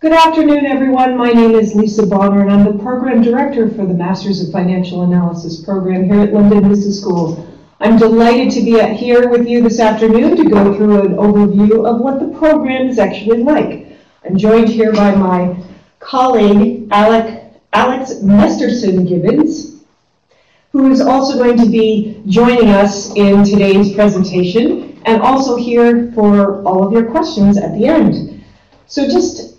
Good afternoon, everyone. My name is Lisa Bohner, and I'm the Program Director for the Masters of Financial Analysis program here at London Business School. I'm delighted to be here with you this afternoon to go through an overview of what the program is actually like. I'm joined here by my colleague, Alex Mesterton-Gibbons, who is also going to be joining us in today's presentation and also here for all of your questions at the end. So just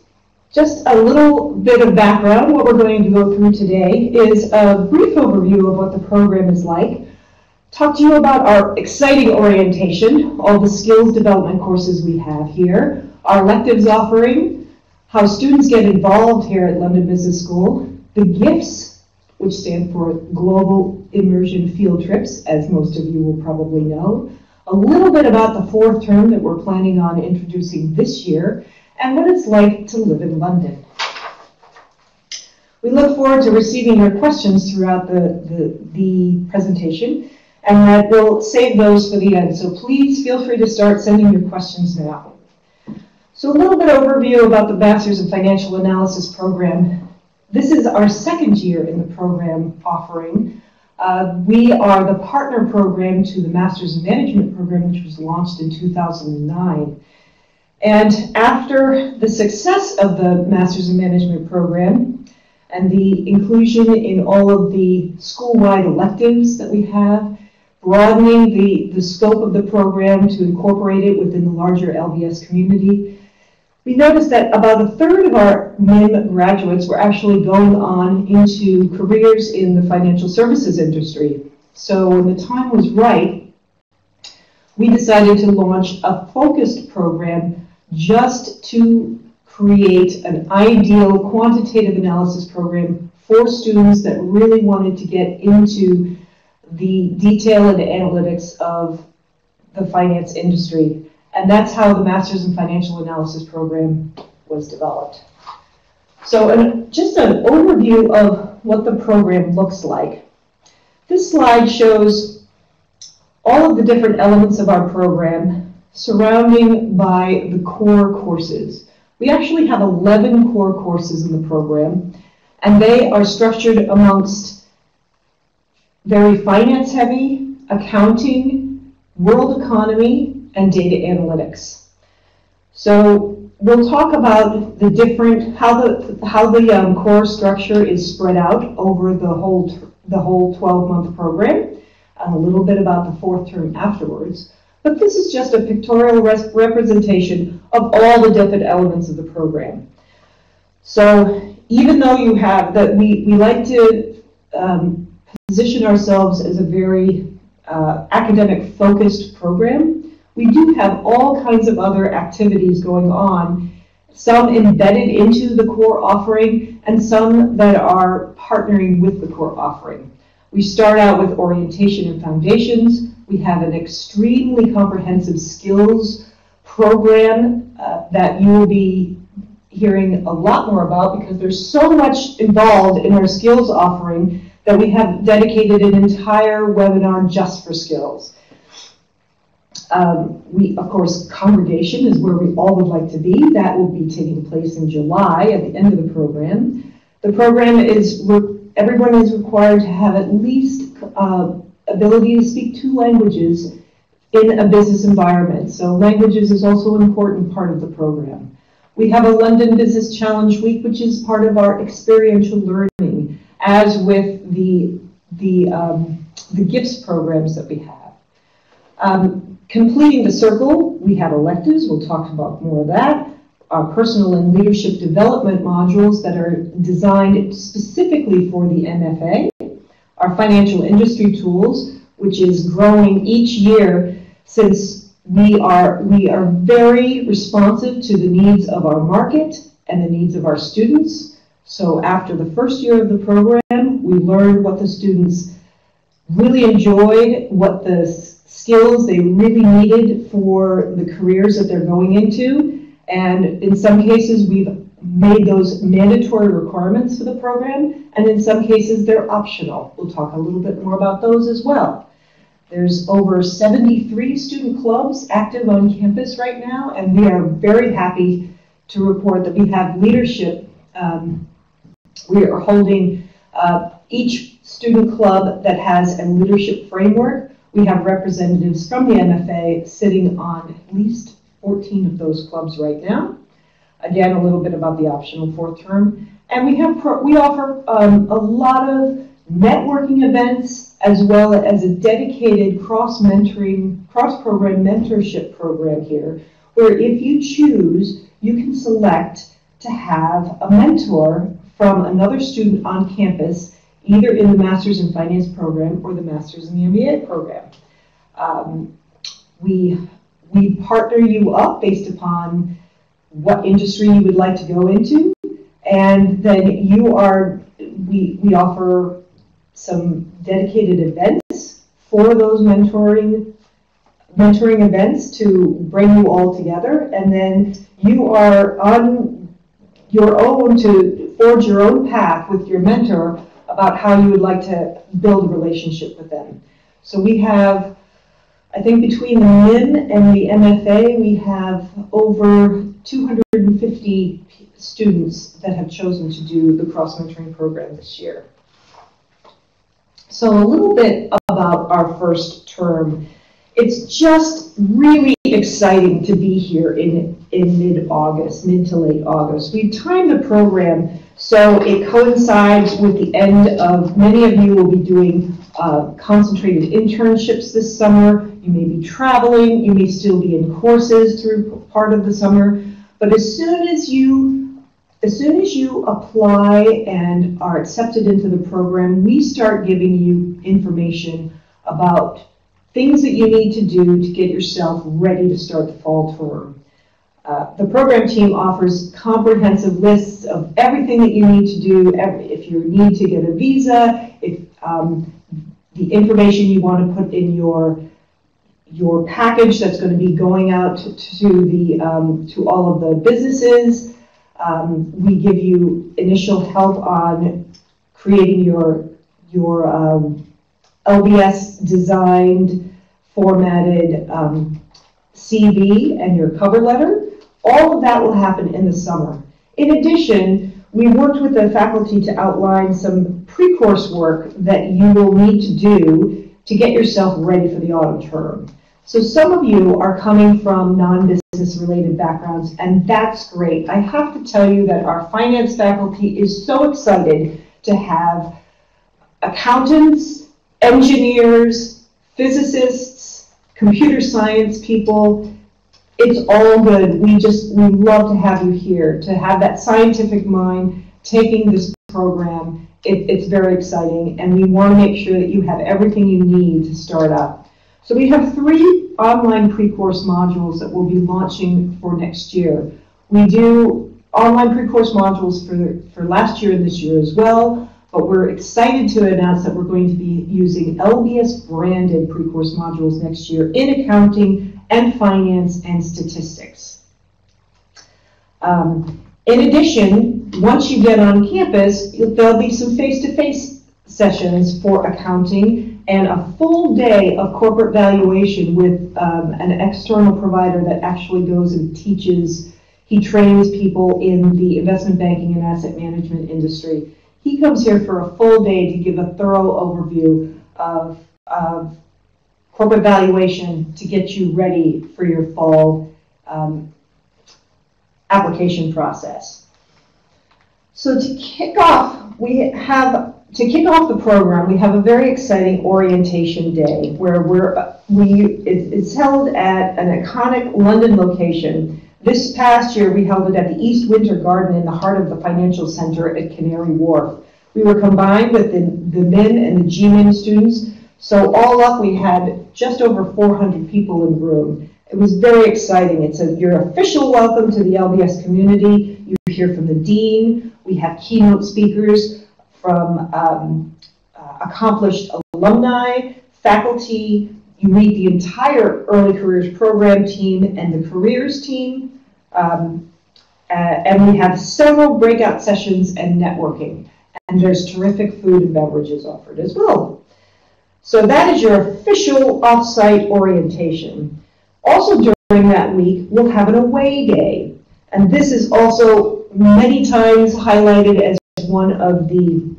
a little bit of background. What we're going to go through today is a brief overview of what the program is like, talk to you about our exciting orientation, all the skills development courses we have here, our electives offering, how students get involved here at London Business School, the GIFTs, which stand for Global Immersion Field Trips, as most of you will probably know, a little bit about the fourth term that we're planning on introducing this year, and what it's like to live in London. We look forward to receiving your questions throughout the presentation, and we'll save those for the end. So please feel free to start sending your questions now. So a little bit of overview about the Masters of Financial Analysis program. This is our second year in the program offering. We are the partner program to the Masters of Management program, which was launched in 2009. And after the success of the Masters of Management program and the inclusion in all of the school-wide electives that we have, broadening the scope of the program to incorporate it within the larger LBS community, we noticed that about a third of our MIM graduates were actually going on into careers in the financial services industry. So when the time was right, we decided to launch a focused program just to create an ideal quantitative analysis program for students that really wanted to get into the detail and analytics of the finance industry. And that's how the Masters in Financial Analysis program was developed. So just an overview of what the program looks like. This slide shows all of the different elements of our program surrounding by the core courses. We actually have 11 core courses in the program, and they are structured amongst very finance-heavy, accounting, world economy, and data analytics. So we'll talk about the different, how the core structure is spread out over the whole 12-month program, and a little bit about the fourth term afterwards. But this is just a pictorial representation of all the different elements of the program. So even though you have that, we like to position ourselves as a very academic focused program. We do have all kinds of other activities going on, some embedded into the core offering and some that are partnering with the core offering. We start out with orientation and foundations. We have an extremely comprehensive skills program that you will be hearing a lot more about because there's so much involved in our skills offering that we have dedicated an entire webinar just for skills. Of course, congregation is where we all would like to be. That will be taking place in July at the end of the program. The program is, everyone is required to have at least ability to speak 2 languages in a business environment. So languages is also an important part of the program. We have a London Business Challenge Week, which is part of our experiential learning, as with the GIFTs programs that we have. Completing the circle, we have electives. We'll talk about more of that. Our personal and leadership development modules that are designed specifically for the MFA. Our financial industry tools, which is growing each year since we are very responsive to the needs of our market and the needs of our students. So after the first year of the program, we learned what the students really enjoyed, what the skills they really needed for the careers that they're going into. And in some cases, we've made those mandatory requirements for the program, and in some cases they're optional. We'll talk a little bit more about those as well. There's over 73 student clubs active on campus right now, and we are very happy to report that we have leadership. We are holding each student club that has a leadership framework. We have representatives from the MFA sitting on at least 14 of those clubs right now. Again, a little bit about the optional fourth term. And we offer a lot of networking events, as well as a dedicated cross-mentoring, cross-program mentorship program here, where if you choose, you can select to have a mentor from another student on campus, either in the Master's in Finance program or the Master's in the MBA program. We partner you up based upon what industry you would like to go into, and then we offer some dedicated events for those mentoring events to bring you all together, and then you are on your own to forge your own path with your mentor about how you would like to build a relationship with them. So we have, I think between the MIN and the MFA, we have over 250 students that have chosen to do the cross-mentoring program this year. So a little bit about our first term. It's just really exciting to be here in mid-August, mid to late August. We've timed the program so it coincides with the end of, many of you will be doing concentrated internships this summer. You may be traveling, you may still be in courses through part of the summer, but as soon as you apply and are accepted into the program, we start giving you information about things that you need to do to get yourself ready to start the fall term. The program team offers comprehensive lists of everything that you need to do, if you need to get a visa, if the information you want to put in your package that's going to be going out to all of the businesses. We give you initial help on creating your LBS designed, formatted CV and your cover letter. All of that will happen in the summer. In addition, we worked with the faculty to outline some pre-course work that you will need to do to get yourself ready for the autumn term. So some of you are coming from non-business related backgrounds, and that's great. I have to tell you that our finance faculty is so excited to have accountants, engineers, physicists, computer science people. It's all good. We love to have you here, to have that scientific mind taking this program. It's very exciting, and we want to make sure that you have everything you need to start up. So we have 3 online pre-course modules that we'll be launching for next year. We do online pre-course modules for last year and this year as well, but we're excited to announce that we're going to be using LBS branded pre-course modules next year in accounting and finance and statistics. In addition, once you get on campus, there'll be some face-to-face sessions for accounting and a full day of corporate valuation with an external provider that actually goes and teaches. He trains people in the investment banking and asset management industry. He comes here for a full day to give a thorough overview of corporate valuation to get you ready for your fall application process. So to kick off the program, we have a very exciting orientation day where it's held at an iconic London location. This past year, we held it at the East Winter Garden in the heart of the financial center at Canary Wharf. We were combined with the MIN and the GMIN students. So all up, we had just over 400 people in the room. It was very exciting. It's your official welcome to the LBS community. You hear from the dean. We have keynote speakers from accomplished alumni, faculty. You meet the entire early careers program team and the careers team. And we have several breakout sessions and networking. And there's terrific food and beverages offered as well. So that is your official off-site orientation. Also during that week, we'll have an away day. And this is also many times highlighted as one of the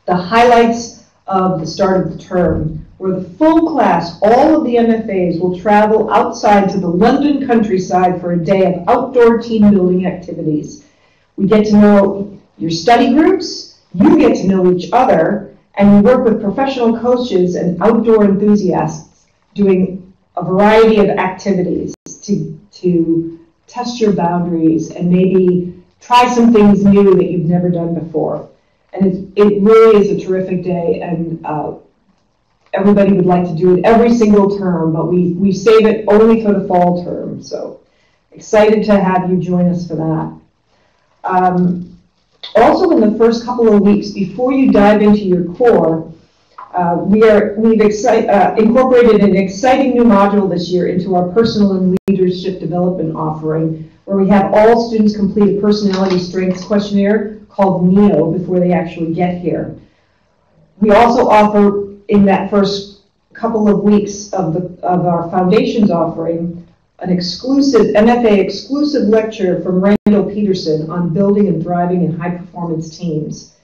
highlights of the start of the term, where the full class, all of the MFAs, will travel outside to the London countryside for a day of outdoor team building activities. We get to know your study groups, you get to know each other, and we work with professional coaches and outdoor enthusiasts doing a variety of activities to test your boundaries and maybe try some things new that you've never done before. And it really is a terrific day, and everybody would like to do it every single term, but we save it only for the fall term. So excited to have you join us for that. Also, in the first couple of weeks, before you dive into your core, we've incorporated an exciting new module this year into our personal and leadership development offering, where we have all students complete a personality strengths questionnaire called NEO before they actually get here. We also offer, in that first couple of weeks of our foundations offering, an exclusive MFA exclusive lecture from Randall Peterson on building and thriving in high performance teams.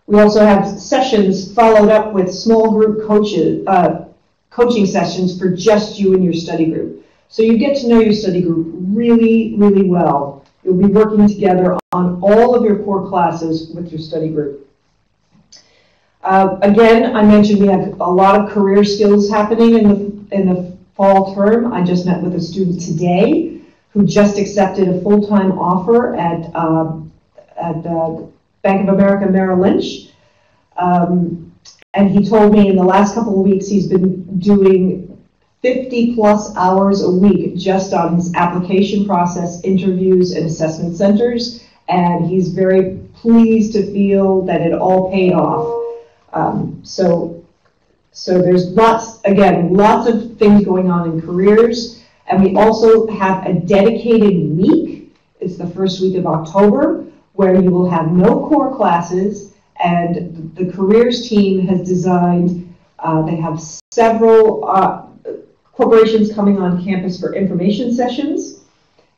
We also have sessions followed up with small group coaching sessions for just you and your study group. So you get to know your study group really, really well. You'll be working together on all of your core classes with your study group. Again, I mentioned we have a lot of career skills happening in the fall term. I just met with a student today who just accepted a full-time offer at Bank of America Merrill Lynch. And he told me in the last couple of weeks he's been doing 50 plus hours a week just on his application process, interviews, and assessment centers. And he's very pleased to feel that it all paid off. So there's lots of things going on in careers. And we also have a dedicated week. It's the first week of October, where you will have no core classes, and the careers team has designed, they have several corporations coming on campus for information sessions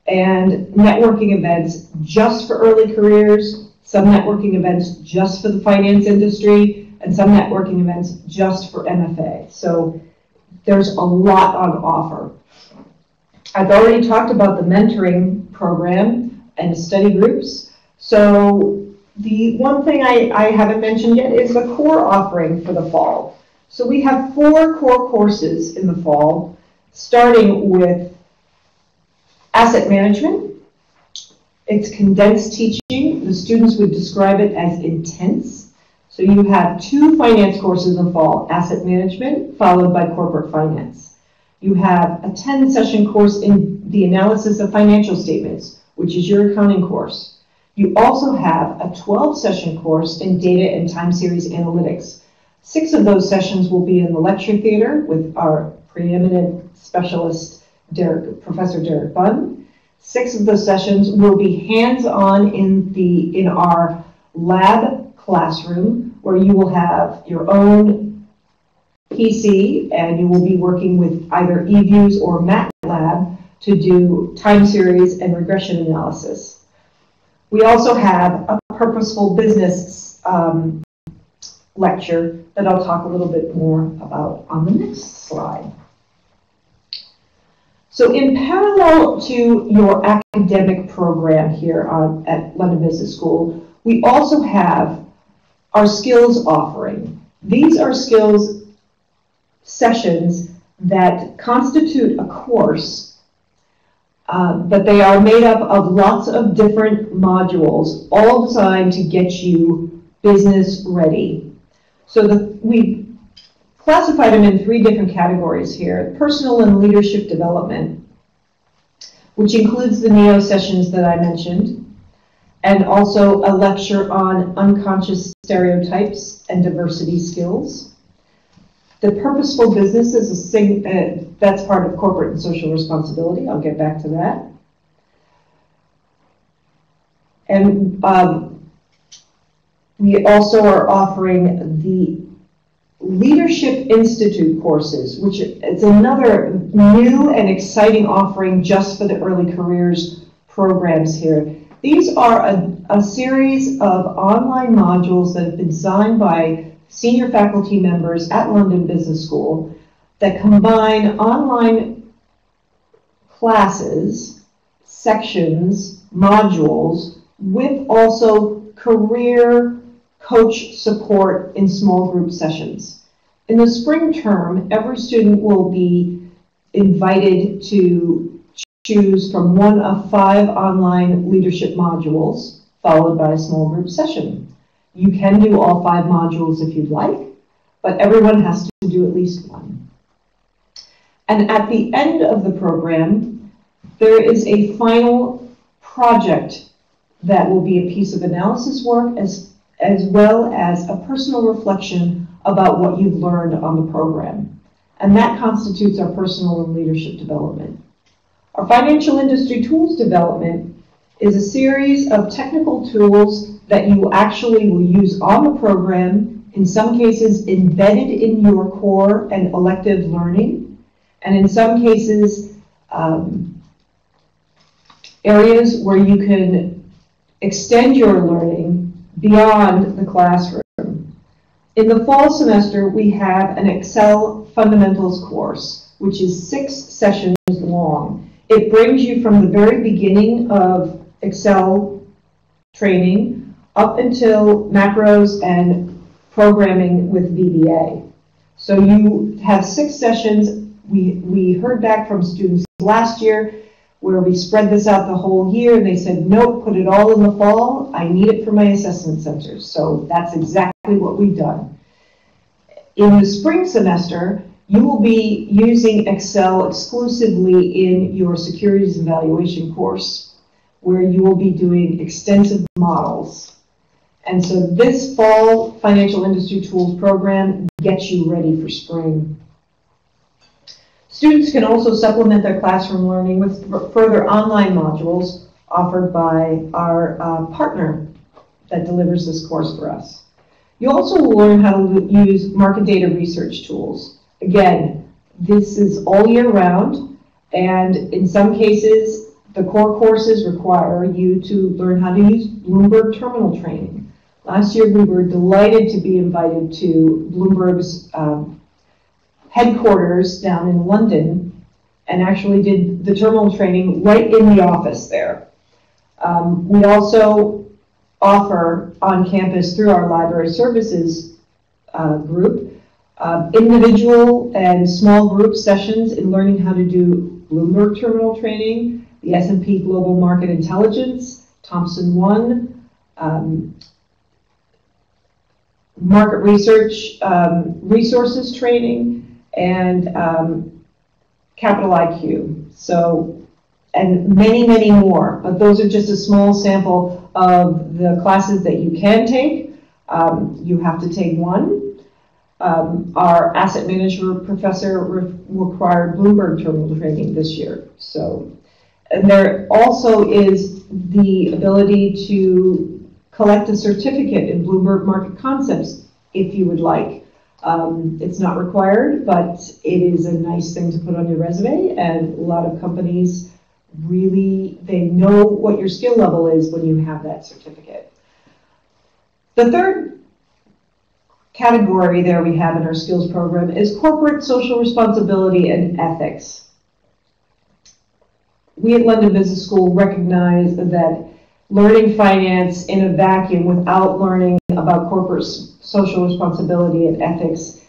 and networking events just for early careers, some networking events just for the finance industry, and some networking events just for MFA. So there's a lot on offer. I've already talked about the mentoring program and study groups. So the one thing I haven't mentioned yet is the core offering for the fall. So we have 4 core courses in the fall, starting with asset management. It's condensed teaching. The students would describe it as intense. So you have 2 finance courses in the fall, asset management, followed by corporate finance. You have a 10-session course in the analysis of financial statements, which is your accounting course. You also have a 12-session course in data and time series analytics. 6 of those sessions will be in the lecture theater with our preeminent specialist, Professor Derek Bunn. 6 of those sessions will be hands-on in our lab classroom, where you will have your own PC and you will be working with either eViews or MATLAB to do time series and regression analysis. We also have a purposeful business lecture that I'll talk a little bit more about on the next slide. So in parallel to your academic program here at London Business School, we also have our skills offering. These are skills sessions that constitute a course, but they are made up of lots of different modules, all designed to get you business ready. So we classified them in 3 different categories here: personal and leadership development, which includes the NEO sessions that I mentioned, and also a lecture on unconscious stereotypes and diversity skills. The purposeful business is that's part of corporate and social responsibility. I'll get back to that. And we also are offering the Leadership Institute courses, which is another new and exciting offering just for the early careers programs here. These are a series of online modules that have been designed by senior faculty members at London Business School that combine online classes, sections, modules, with also career coach support in small group sessions. In the spring term, every student will be invited to choose from one of 5 online leadership modules, followed by a small group session. You can do all 5 modules if you'd like, but everyone has to do at least one. And at the end of the program, there is a final project that will be a piece of analysis work as well as a personal reflection about what you've learned on the program. And that constitutes our personal and leadership development. Our financial industry tools development is a series of technical tools that you actually will use on the program, in some cases embedded in your core and elective learning, and in some cases areas where you can extend your learning beyond the classroom. In the fall semester, we have an Excel fundamentals course, which is 6 sessions long. It brings you from the very beginning of Excel training up until macros and programming with VBA. So you have 6 sessions. We heard back from students last year where we spread this out the whole year, and they said, nope, put it all in the fall. I need it for my assessment centers. So that's exactly what we've done. In the spring semester, you will be using Excel exclusively in your securities evaluation course, where you will be doing extensive models. And so this fall financial industry tools program gets you ready for spring. Students can also supplement their classroom learning with further online modules offered by our partner that delivers this course for us. You also will learn how to use market data research tools. Again, this is all year round, and in some cases, the core courses require you to learn how to use Bloomberg terminal training. Last year, we were delighted to be invited to Bloomberg's headquarters down in London and actually did the terminal training right in the office there. We also offer on campus through our library services group individual and small group sessions in learning how to do Bloomberg terminal training, the S&P Global Market Intelligence, Thompson 1, market research resources training, and Capital IQ. So, and many, many more. But those are just a small sample of the classes that you can take. You have to take one. Our asset management professor required Bloomberg terminal training this year. So, and there also is the ability to collect a certificate in Bloomberg Market Concepts if you would like. It's not required, but it is a nice thing to put on your resume, and a lot of companies really, they know what your skill level is when you have that certificate. The third category there we have in our skills program is corporate social responsibility and ethics. We at London Business School recognize that learning finance in a vacuum without learning about corporate social responsibility and ethics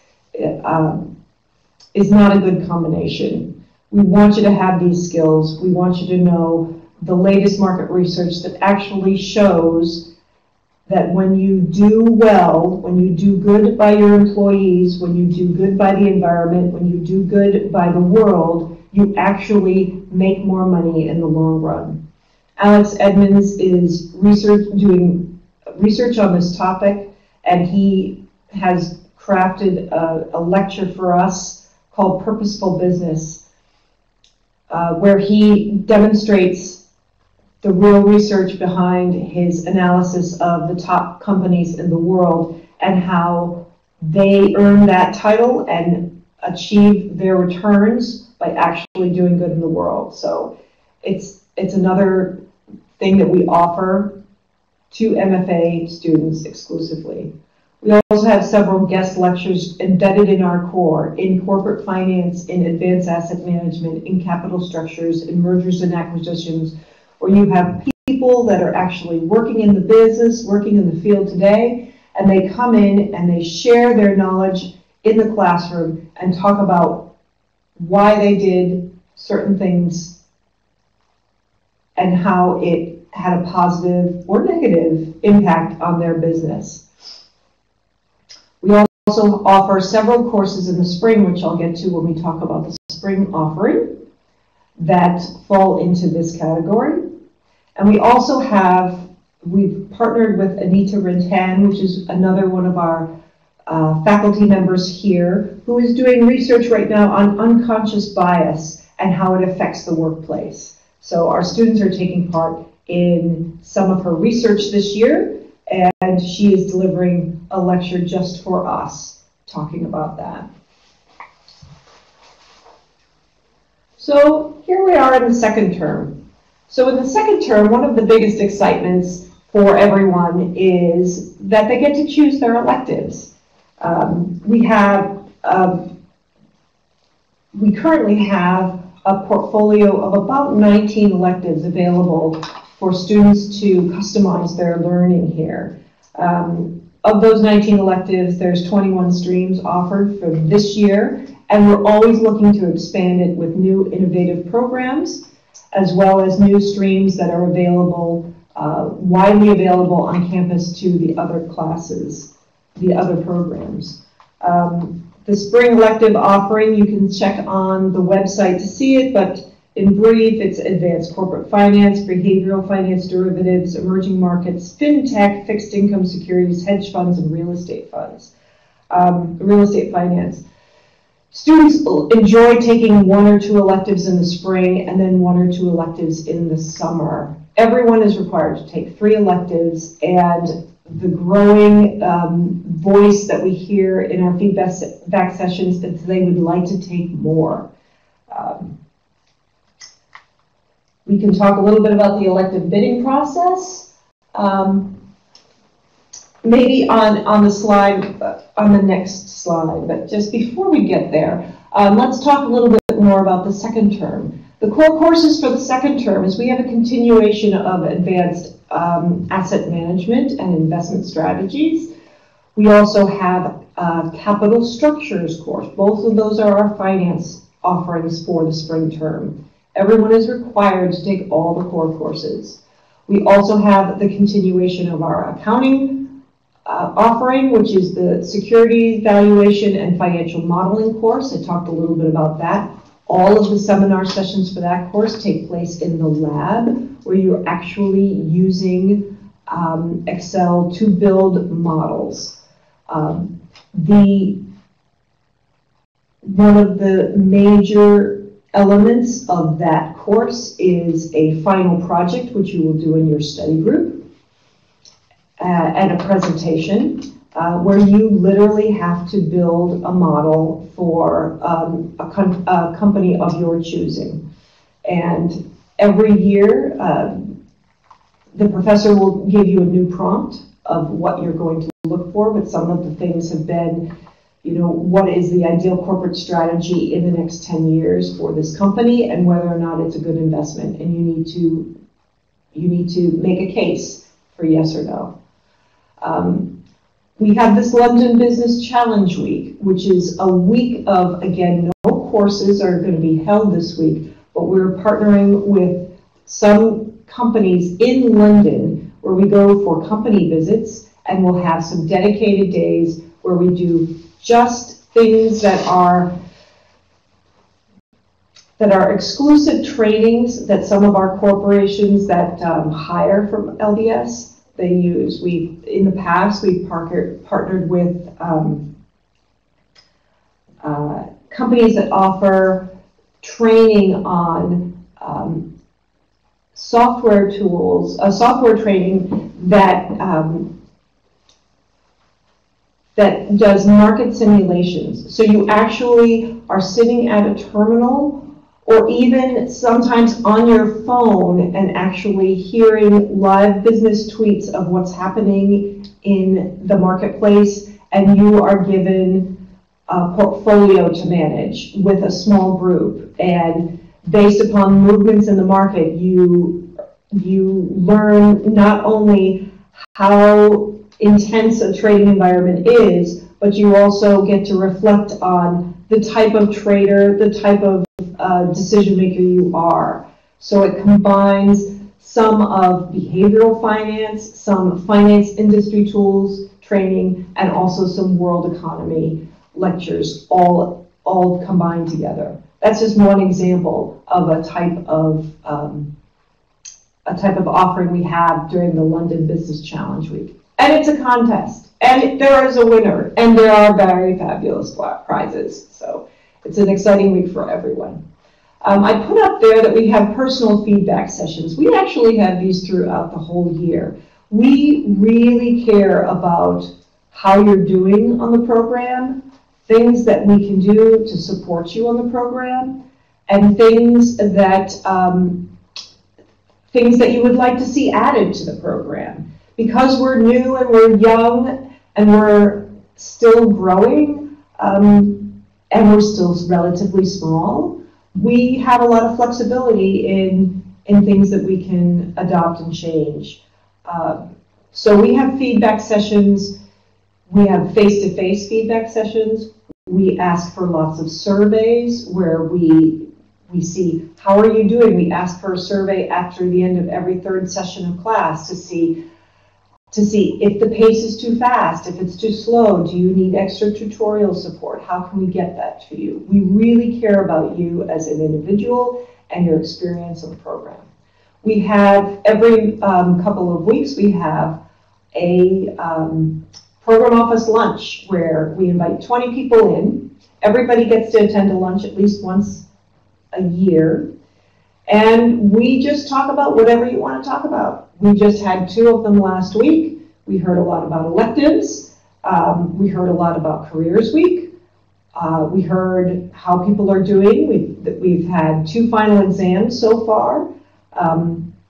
is not a good combination. We want you to have these skills. We want you to know the latest market research that actually shows that when you do well, when you do good by your employees, when you do good by the environment, when you do good by the world, you actually make more money in the long run. Alex Edmonds is doing research on this topic, and he has crafted a lecture for us called Purposeful Business, where he demonstrates the real research behind his analysis of the top companies in the world and how they earn that title and achieve their returns by actually doing good in the world. So it's another thing that we offer to MFA students exclusively. We also have several guest lectures embedded in our core, in corporate finance, in advanced asset management, in capital structures, in mergers and acquisitions, where you have people that are actually working in the business, working in the field today, and they come in and they share their knowledge in the classroom and talk about why they did certain things and how it had a positive or negative impact on their business. We also offer several courses in the spring, which I'll get to when we talk about the spring offering, that fall into this category. And we also have, we've partnered with Anita Rintan, which is another one of our faculty members here, who is doing research right now on unconscious bias and how it affects the workplace. So our students are taking part in some of her research this year, and she is delivering a lecture just for us, talking about that. So here we are in the second term. So in the second term, one of the biggest excitements for everyone is that they get to choose their electives. We currently have a portfolio of about 19 electives available for students to customize their learning here. Of those 19 electives, there's 21 streams offered for this year, and we're always looking to expand it with new innovative programs, as well as new streams that are available, widely available on campus to the other classes, the other programs. The spring elective offering, you can check on the website to see it, but in brief, it's advanced corporate finance, behavioral finance, derivatives, emerging markets, fintech, fixed income securities, hedge funds, and real estate funds. Real estate finance. Students enjoy taking 1 or 2 electives in the spring and then 1 or 2 electives in the summer. Everyone is required to take 3 electives, and the growing voice that we hear in our feedback sessions is they would like to take more. We can talk a little bit about the elective bidding process. Maybe on the slide, on the next slide, but just before we get there, let's talk a little bit more about the second term. The core courses for the second term is we have a continuation of advanced asset management and investment strategies. We also have a capital structures course. Both of those are our finance offerings for the spring term. Everyone is required to take all the core courses. We also have the continuation of our accounting offering, which is the security valuation and financial modeling course. I talked a little bit about that. All of the seminar sessions for that course take place in the lab, where you're actually using Excel to build models. One of the major elements of that course is a final project, which you will do in your study group, and a presentation where you literally have to build a model for a company of your choosing. And every year, the professor will give you a new prompt of what you're going to look for, but some of the things have been, what is the ideal corporate strategy in the next 10 years for this company, and whether or not it's a good investment, and you need to make a case for yes or no. We have this London Business Challenge Week, which is a week of, again, no courses are going to be held this week, but we're partnering with some companies in London where we go for company visits, and we'll have some dedicated days where we do just things that are exclusive trainings that some of our corporations that hire from LBS, they use. In the past, we've partnered with companies that offer training on software tools, software training that that does market simulations. So you actually are sitting at a terminal or even sometimes on your phone and actually hearing live business tweets of what's happening in the marketplace, and you are given a portfolio to manage with a small group, and based upon movements in the market, you learn not only how intense a trading environment is, but you also get to reflect on the type of trader, the type of decision maker you are. So it combines some of behavioral finance, some finance industry tools training, and also some world economy lectures, all combined together. That's just one example of a type of offering we have during the London Business Challenge Week. And it's a contest, and there is a winner, and there are very fabulous prizes. So it's an exciting week for everyone. I put up there that we have personal feedback sessions. We actually have these throughout the whole year. We really care about how you're doing on the program, things that we can do to support you on the program, and things that you would like to see added to the program. Because we're new and we're young and we're still growing and we're still relatively small, we have a lot of flexibility in things that we can adopt and change. So we have feedback sessions. We have face-to-face feedback sessions. We ask for lots of surveys where we see, how are you doing? We ask for a survey after the end of every third session of class to see if the pace is too fast, if it's too slow, do you need extra tutorial support? How can we get that to you? We really care about you as an individual and your experience of the program. We have every couple of weeks, we have a program office lunch where we invite 20 people in. Everybody gets to attend a lunch at least once a year. And we just talk about whatever you want to talk about. We just had 2 of them last week. We heard a lot about electives. We heard a lot about Careers Week. We heard how people are doing. We've had 2 final exams so far.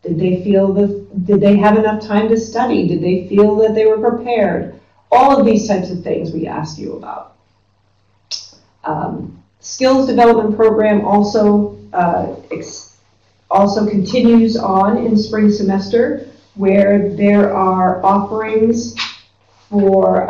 Did they have enough time to study? Did they feel that they were prepared? All of these types of things we ask you about. Skills development program also continues on in spring semester, where there are offerings for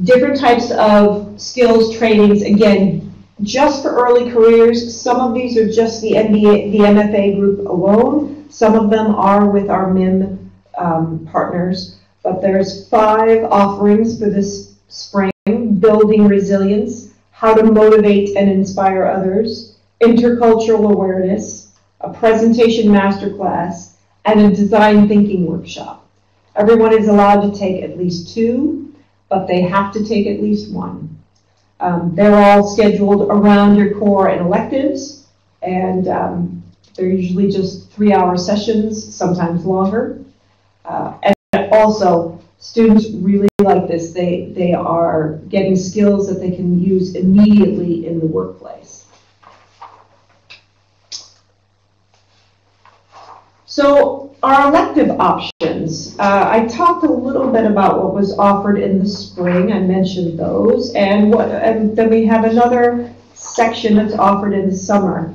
different types of skills trainings. Again, just for early careers. Some of these are just the MBA, the MFA group alone. Some of them are with our MIM partners. But there's 5 offerings for this spring: building resilience, how to motivate and inspire others, intercultural awareness, a presentation masterclass, and a design thinking workshop. Everyone is allowed to take at least 2, but they have to take at least 1. They're all scheduled around your core and electives, and they're usually just 3-hour sessions, sometimes longer. And also, students really like this. They are getting skills that they can use immediately in the workplace. So our elective options. I talked a little bit about what was offered in the spring. I mentioned those. And then we have another section that's offered in the summer.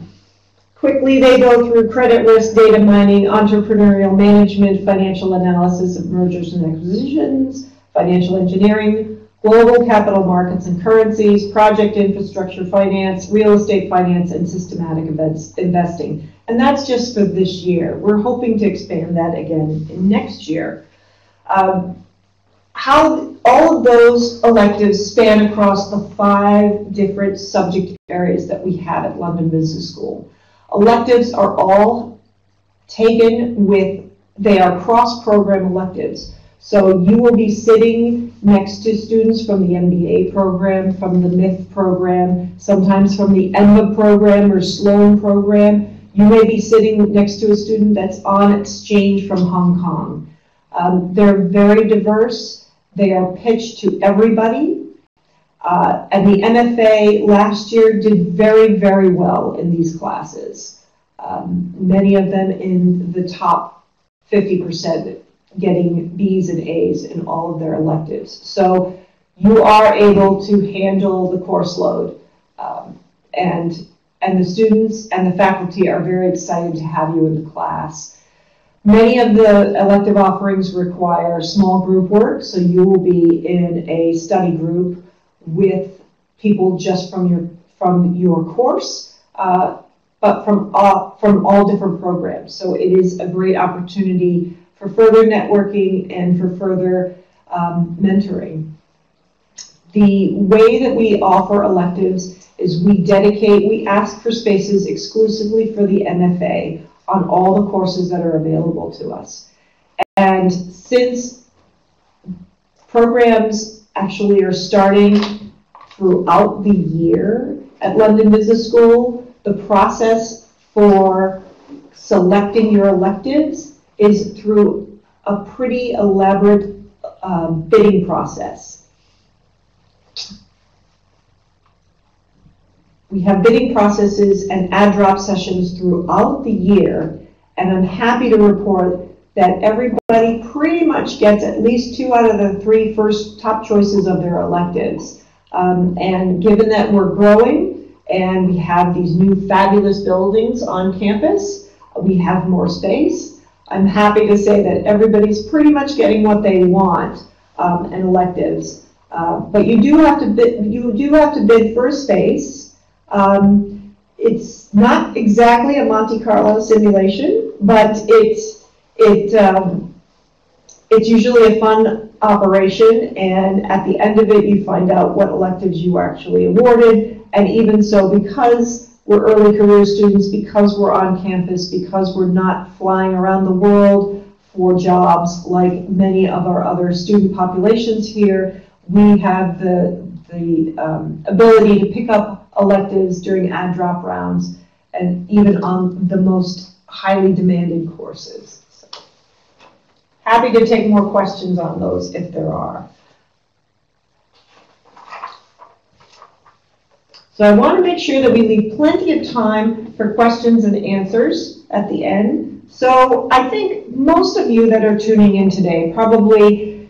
Quickly, they go through credit risk, data mining, entrepreneurial management, financial analysis of mergers and acquisitions, financial engineering, global capital markets and currencies, project infrastructure finance, real estate finance, and systematic investing. And that's just for this year. We're hoping to expand that again in next year. How all of those electives span across the 5 different subject areas that we have at London Business School. Electives are all taken they are cross-program electives. So you will be sitting next to students from the MBA program, from the MIF program, sometimes from the EMBA program or Sloan program. You may be sitting next to a student that's on exchange from Hong Kong. They're very diverse. They are pitched to everybody. And the MFA last year did very, very well in these classes. Many of them in the top 50%, getting B's and A's in all of their electives. So you are able to handle the course load, and the students and the faculty are very excited to have you in the class. Many of the elective offerings require small group work, so you will be in a study group with people just from your course, but from all different programs. So it is a great opportunity for further networking and for further mentoring. The way that we offer electives is we ask for spaces exclusively for the MFA on all the courses that are available to us. And since programs actually are starting throughout the year at London Business School, the process for selecting your electives is through a pretty elaborate bidding process. We have bidding processes and ad drop sessions throughout the year, and I'm happy to report that everybody pretty much gets at least 2 out of the 3 first top choices of their electives. And given that we're growing and we have these new fabulous buildings on campus, we have more space, I'm happy to say that everybody's pretty much getting what they want in electives. But you do have to bid for a space. It's not exactly a Monte Carlo simulation, but it's usually a fun operation, and at the end of it you find out what electives you were actually awarded. And even so, because we're early career students, because we're on campus, because we're not flying around the world for jobs like many of our other student populations here, we have the ability to pick up electives during ad drop rounds and even on the most highly demanded courses. So, happy to take more questions on those if there are. So I want to make sure that we leave plenty of time for questions and answers at the end. So I think most of you that are tuning in today, probably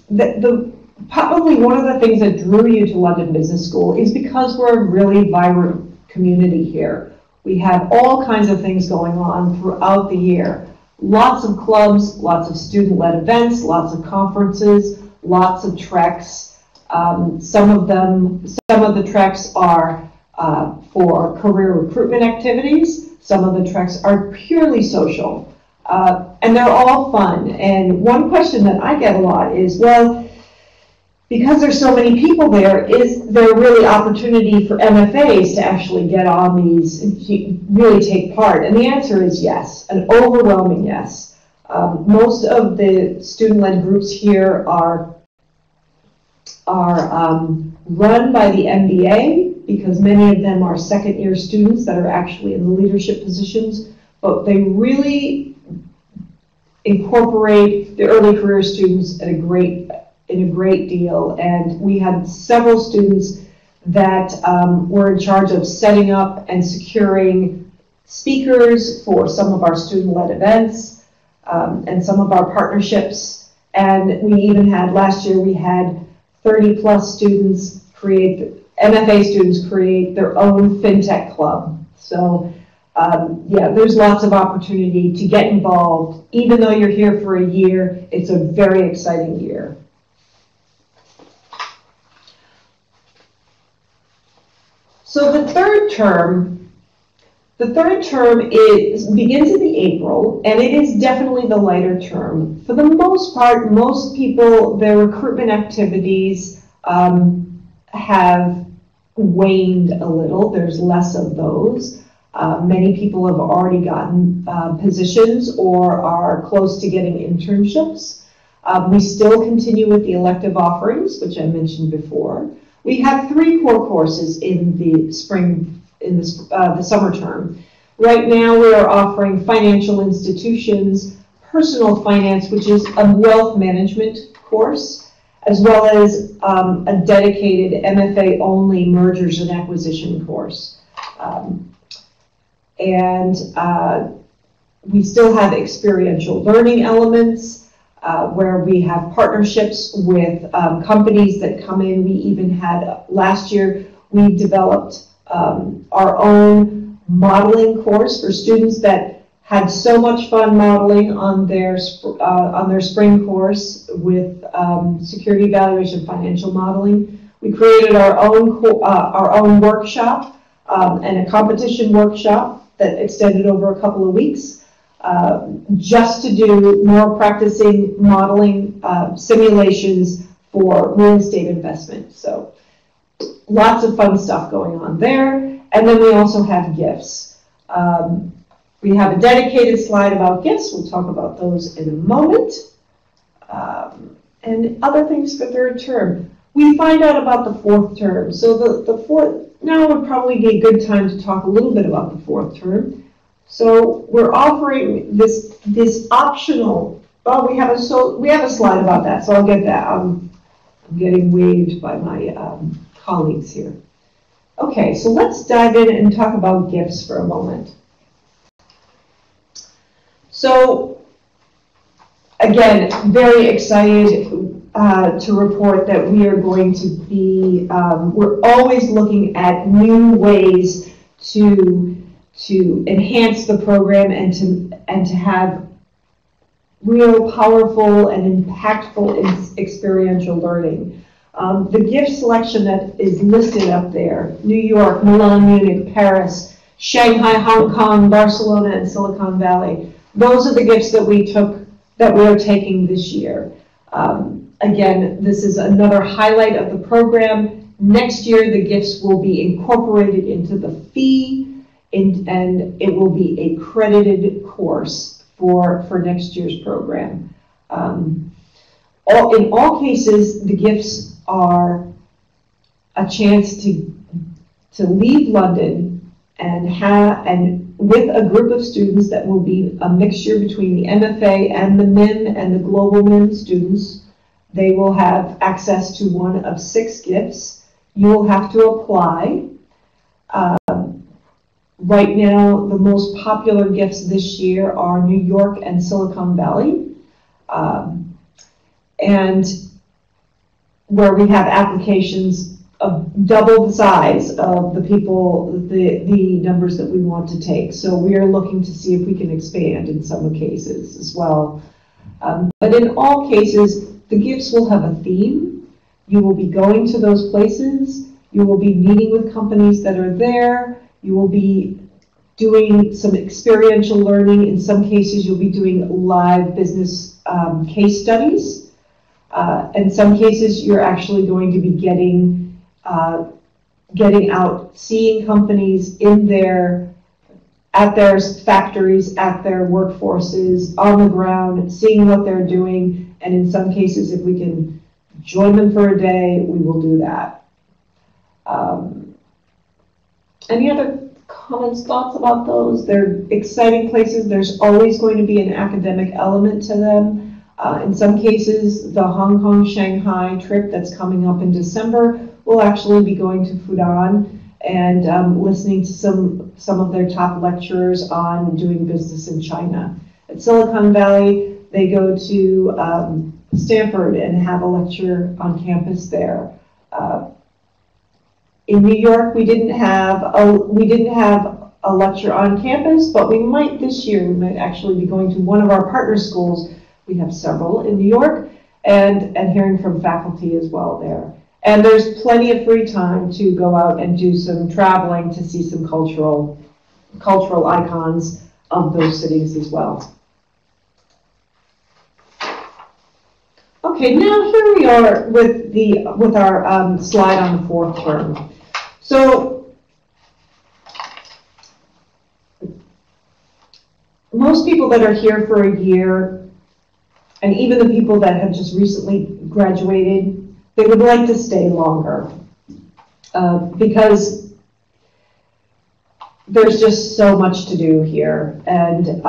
one of the things that drew you to London Business School is because we're a really vibrant community here. We have all kinds of things going on throughout the year. Lots of clubs, lots of student-led events, lots of conferences, lots of treks. Some of the treks are for career recruitment activities. Some of the treks are purely social. And they're all fun. And one question that I get a lot is, well, because there's so many people there, is there really opportunity for MFAs to actually get on these, to really take part? And the answer is yes, an overwhelming yes. Most of the student-led groups here are run by the MBA, because many of them are second-year students that are actually in the leadership positions, but they really incorporate the early career students in a great deal. And we had several students that were in charge of setting up and securing speakers for some of our student-led events and some of our partnerships. And we even had, last year, we had 30-plus students MFA students create their own FinTech club. So yeah, there's lots of opportunity to get involved. Even though you're here for a year, it's a very exciting year. So the third term begins in April, and it is definitely the lighter term. For the most part, most people, their recruitment activities have waned a little. There's less of those. Many people have already gotten positions or are close to getting internships. We still continue with the elective offerings, which I mentioned before. We have 3 core courses in the spring, in the summer term. Right now we are offering financial institutions, personal finance, which is a wealth management course, as well as a dedicated MFA-only mergers and acquisition course. We still have experiential learning elements where we have partnerships with companies that come in. We even had, last year, we developed our own modeling course for students that had so much fun modeling on their spring course with security evaluation, financial modeling. We created our own workshop and a competition workshop that extended over a couple of weeks, just to do more practicing modeling simulations for real estate investment. So lots of fun stuff going on there. And then we also have gifts. We have a dedicated slide about gifts. We'll talk about those in a moment. And other things for third term. We find out about the fourth term. So the fourth, now would probably be a good time to talk a little bit about the fourth term. So we're offering this optional, well, we have a slide about that, so I'll get that. I'm getting waved by my colleagues here. Okay, so let's dive in and talk about gifts for a moment. So, again, very excited to report that we are going to be, we're always looking at new ways to enhance the program and to have real powerful and impactful experiential learning. The gift selection that is listed up there, New York, Milan, Munich, Paris, Shanghai, Hong Kong, Barcelona, and Silicon Valley. Those are the gifts that we are taking this year. Again, this is another highlight of the program. Next year, the gifts will be incorporated into the fee, and it will be a credited course for next year's program. In all cases, the gifts are a chance to leave London and with a group of students that will be a mixture between the MFA and the MIM and the Global MIM students. They will have access to one of 6 gifts. You will have to apply. Right now, the most popular gifts this year are New York and Silicon Valley. And where we have applications of double the size of the people, the numbers that we want to take. So we are looking to see if we can expand in some cases as well. But in all cases, the gifts will have a theme. You will be going to those places. You will be meeting with companies that are there. You will be doing some experiential learning. In some cases, you'll be doing live business case studies. In some cases, you're actually going to be getting out, seeing companies at their factories, at their workforces, on the ground, seeing what they're doing. And in some cases, if we can join them for a day, we will do that. Any other comments, thoughts about those? They're exciting places. There's always going to be an academic element to them. In some cases, the Hong Kong, Shanghai trip that's coming up in December will actually be going to Fudan and listening to some of their top lecturers on doing business in China. At Silicon Valley, they go to Stanford and have a lecture on campus there. In New York, we didn't have a lecture on campus, but we might this year. We might actually be going to one of our partner schools. We have several in New York, and hearing from faculty as well there. And there's plenty of free time to go out and do some traveling to see some cultural icons of those cities as well. Okay, now here we are with our slide on the fourth term. So most people that are here for a year, and even the people that have just recently graduated, they would like to stay longer because there's just so much to do here. And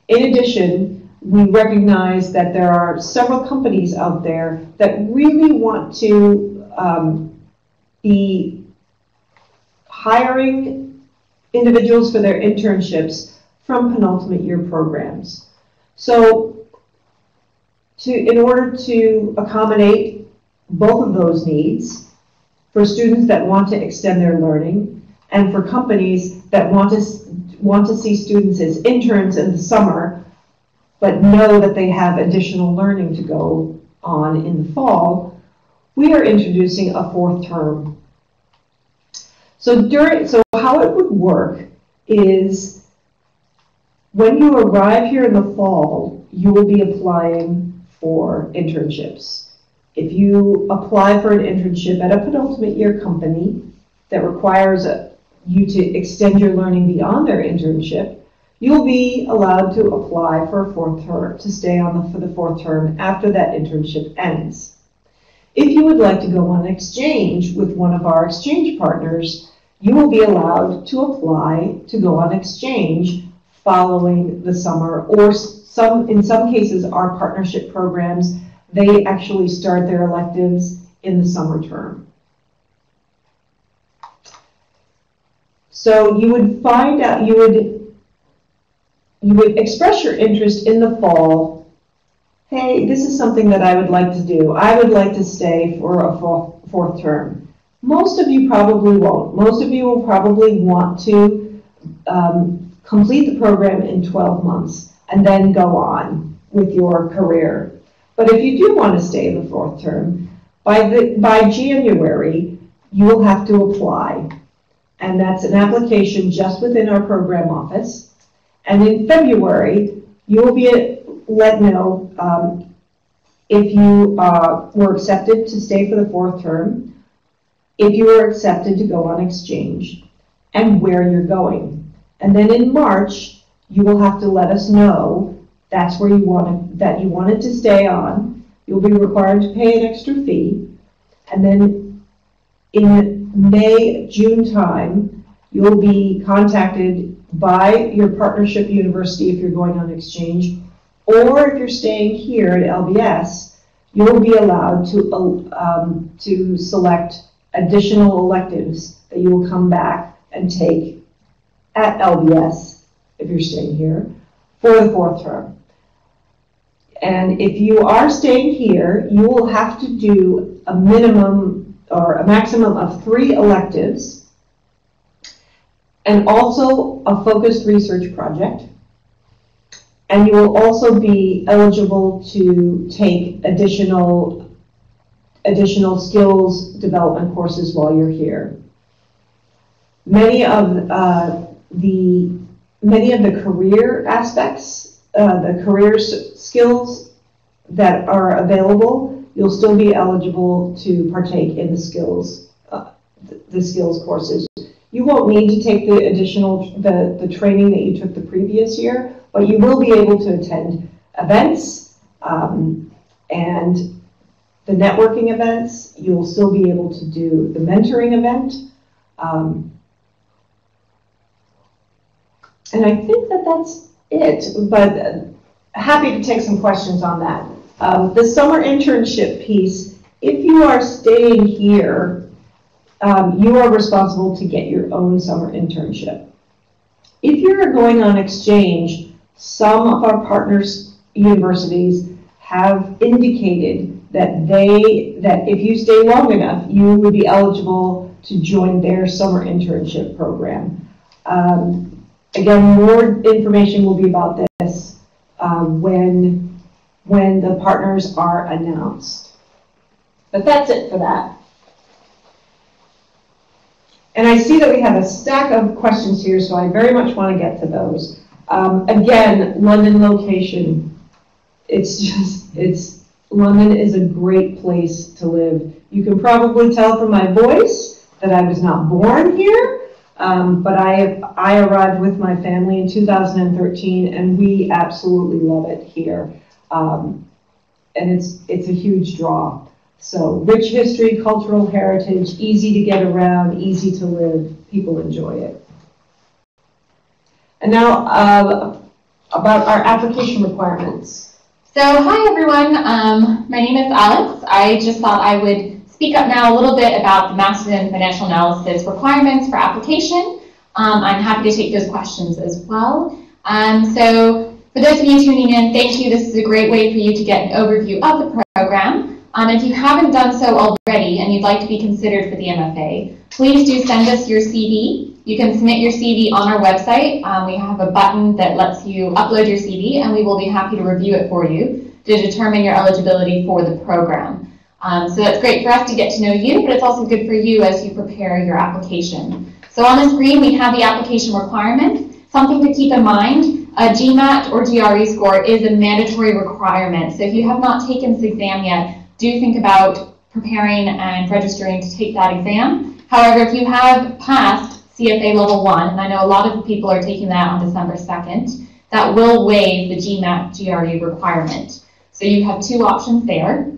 in addition, we recognize that there are several companies out there that really want to be hiring individuals for their internships from penultimate year programs. So in order to accommodate both of those needs, for students that want to extend their learning and for companies that want to see students as interns in the summer but know that they have additional learning to go on in the fall, we are introducing a fourth term. So how it would work is when you arrive here in the fall, you will be applying for internships. If you apply for an internship at a penultimate year company that requires you to extend your learning beyond their internship, you'll be allowed to apply for a fourth term, to stay on for the fourth term after that internship ends. If you would like to go on exchange with one of our exchange partners, you will be allowed to apply to go on exchange following the summer, or in some cases, our partnership programs, they actually start their electives in the summer term. So you would find out, you would express your interest in the fall. Hey, this is something that I would like to do. I would like to stay for a fourth term. Most of you probably won't. Most of you will probably want to complete the program in 12 months and then go on with your career. But if you do want to stay in the fourth term, by January, you will have to apply. And that's an application just within our program office. And in February, you will be let know if you were accepted to stay for the fourth term, if you were accepted to go on exchange, and where you're going. And then in March, you will have to let us know that's where you wanted to stay on. You'll be required to pay an extra fee. And then in May, June time, you'll be contacted by your partnership university if you're going on exchange, or if you're staying here at LBS, you'll be allowed to select additional electives that you will come back and take at LBS if you're staying here for the fourth term. And if you are staying here, you will have to do a minimum or a maximum of 3 electives and also a focused research project. And you will also be eligible to take additional skills development courses while you're here. Many of the career aspects, the career skills that are available, you'll still be eligible to partake in the skills courses. You won't need to take the additional the training that you took the previous year, but you will be able to attend events and the networking events. You'll still be able to do the mentoring event. And I think that's it, but happy to take some questions on that. The summer internship piece, if you are staying here, you are responsible to get your own summer internship. If you're going on exchange, some of our partners universities have indicated that if you stay long enough, you would be eligible to join their summer internship program. Again, more information will be about this when the partners are announced. But that's it for that. And I see that we have a stack of questions here, so I very much want to get to those. Again, London location. London is a great place to live. You can probably tell from my voice that I was not born here, but I arrived with my family in 2013, and we absolutely love it here. And it's a huge draw. So rich history, cultural heritage, easy to get around, easy to live. People enjoy it. And now about our application requirements. So hi everyone, my name is Alex. I just thought I would speak up now a little bit about the Master's in Financial Analysis requirements for application. I'm happy to take those questions as well. So for those of you tuning in, thank you. This is a great way for you to get an overview of the program. If you haven't done so already and you'd like to be considered for the MFA, please do send us your CV. You can submit your CV on our website. We have a button that lets you upload your CV, and we will be happy to review it for you to determine your eligibility for the program. So that's great for us to get to know you, but it's also good for you as you prepare your application. So on the screen, we have the application requirements. Something to keep in mind, a GMAT or GRE score is a mandatory requirement. So if you have not taken this exam yet, do think about preparing and registering to take that exam. However, if you have passed CFA Level 1, and I know a lot of people are taking that on December 2nd, that will waive the GMAT GRE requirement. So you have two options there.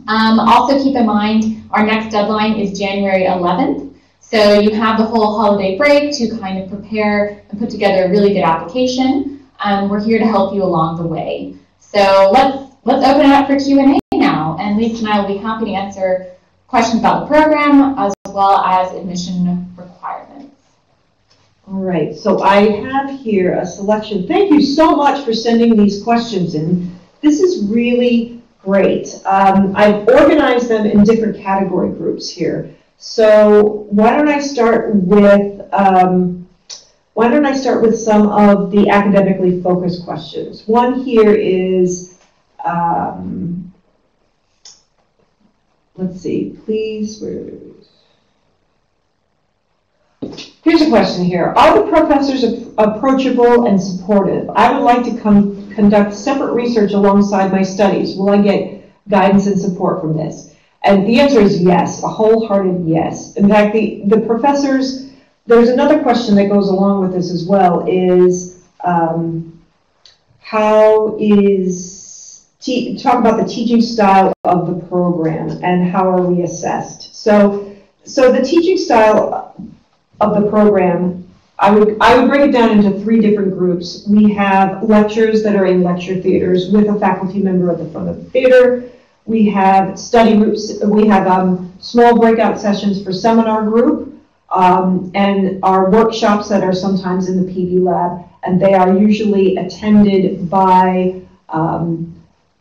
Also keep in mind, our next deadline is January 11th. So you have the whole holiday break to kind of prepare and put together a really good application. We're here to help you along the way. So let's open it up for Q&A now, and Lisa and I will be happy to answer questions about the program as well as admission requirements. All right, so I have here a selection. Thank you so much for sending these questions in. This is really great. I've organized them in different category groups here. So why don't I start with some of the academically focused questions. One here is, let's see, please. Here's a question here. Are the professors approachable and supportive? I would like to conduct separate research alongside my studies. Will I get guidance and support from this? And the answer is yes, a wholehearted yes. In fact, the professors, there's another question that goes along with this as well, is talk about the teaching style of the program and how are we assessed. So the teaching style of the program, I would break it down into three different groups. We have lectures that are in lecture theaters with a faculty member at the front of the theater. We have study groups. We have small breakout sessions for seminar group, and our workshops that are sometimes in the PD lab, and they are usually attended by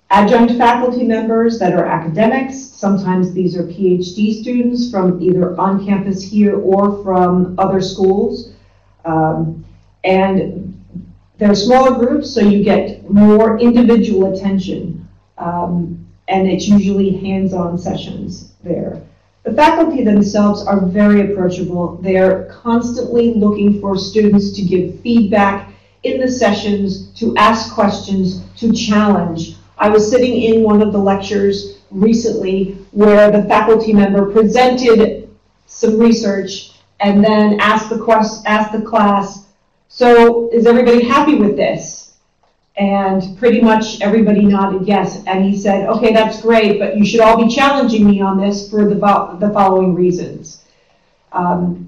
adjunct faculty members that are academics. Sometimes these are PhD students from either on campus here or from other schools. And they're smaller groups, so you get more individual attention. And it's usually hands-on sessions there. The faculty themselves are very approachable. They're constantly looking for students to give feedback in the sessions, to ask questions, to challenge. I was sitting in one of the lectures recently where the faculty member presented some research and then asked the class, so is everybody happy with this? And pretty much everybody nodded yes. And he said, okay, that's great, but you should all be challenging me on this for the following reasons.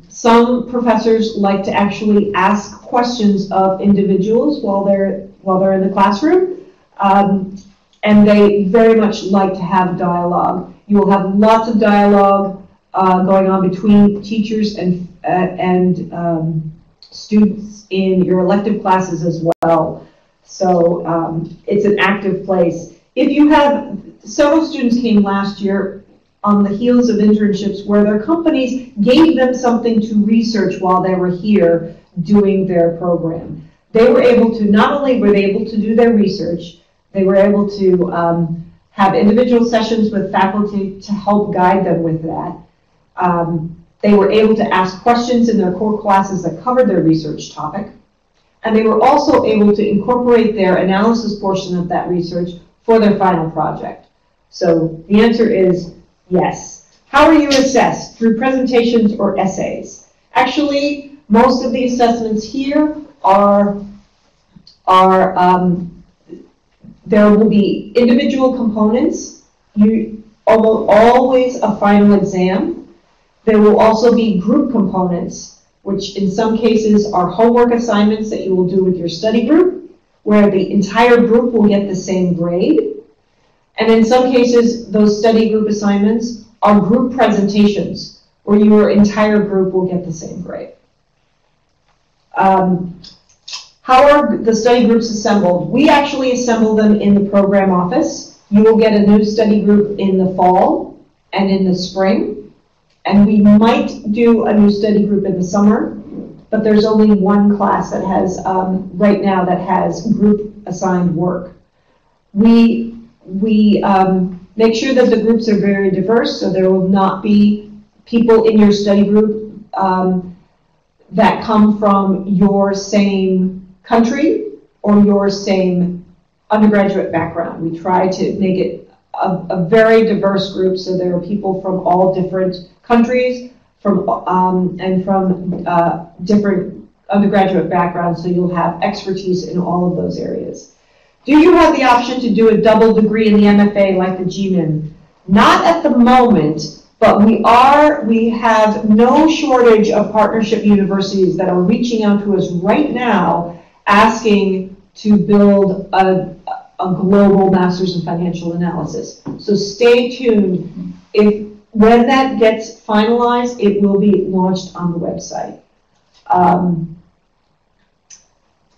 Some professors like to actually ask questions of individuals while they're in the classroom. And they very much like to have dialogue. You will have lots of dialogue going on between teachers and students in your elective classes as well. So it's an active place. If you have, several students came last year on the heels of internships where their companies gave them something to research while they were here doing their program. They were able to, not only were they able to do their research, they were able to have individual sessions with faculty to help guide them with that. They were able to ask questions in their core classes that covered their research topic. And they were also able to incorporate their analysis portion of that research for their final project. So the answer is yes. How are you assessed? Through presentations or essays? Actually, most of the assessments here are there will be individual components, always a final exam. There will also be group components, which in some cases are homework assignments that you will do with your study group. where the entire group will get the same grade. And in some cases, those study group assignments are group presentations, where your entire group will get the same grade. How are the study groups assembled? We actually assemble them in the program office. You will get a new study group in the fall and in the spring. And we might do a new study group in the summer, but there's only one class that has, right now, that has group assigned work. We make sure that the groups are very diverse, so there will not be people in your study group that come from your same country or your same undergraduate background. We try to make it a very diverse group, so there are people from all different countries and from different undergraduate backgrounds, so you'll have expertise in all of those areas. Do you have the option to do a double degree in the MFA like the GMIN? Not at the moment, but we have no shortage of partnership universities that are reaching out to us right now asking to build a global master's in financial analysis. So stay tuned. When that gets finalized, it will be launched on the website.